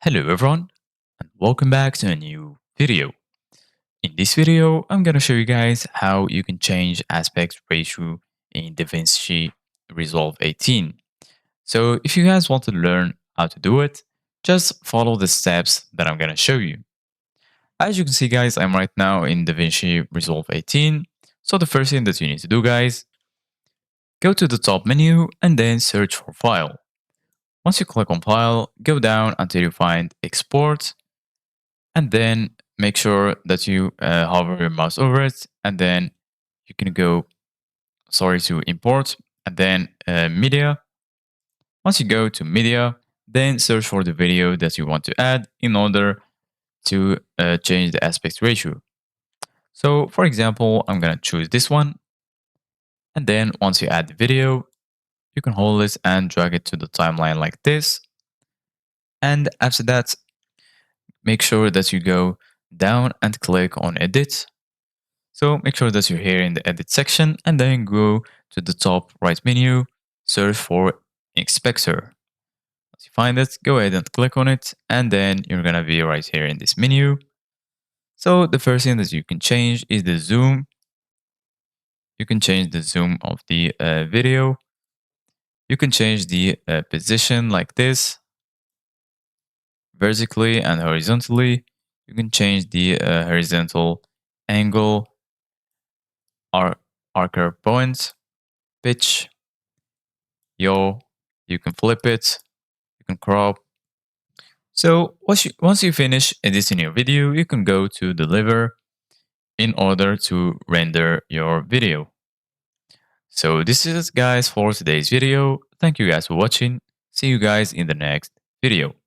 Hello everyone and welcome back to a new video. In this video, I'm gonna show you guys how you can change aspect ratio in Davinci Resolve 18. So if you guys want to learn how to do it, just follow the steps that I'm gonna show you. As you can see guys, I'm right now in Davinci Resolve 18. So the first thing that you need to do guys, go to the top menu and then search for file. Once you click on file, go down until you find export and then make sure that you hover your mouse over it, and then you can go to import, and then media. Once you go to media, then search for the video that you want to add in order to change the aspect ratio. So for example, I'm gonna choose this one, and then once you add the video, you can hold it and drag it to the timeline like this. And after that, make sure that you go down and click on edit. So make sure that you're here in the edit section and then go to the top right menu, search for inspector. Once you find it, go ahead and click on it, and then you're gonna be right here in this menu. So the first thing that you can change is the zoom. You can change the zoom of the video. You can change the position like this, vertically and horizontally. You can change the horizontal angle, archer point, pitch, yaw. You can flip it, you can crop. So once you finish editing your video, you can go to deliver in order to render your video. So this is guys for today's video. Thank you guys for watching. See you guys in the next video.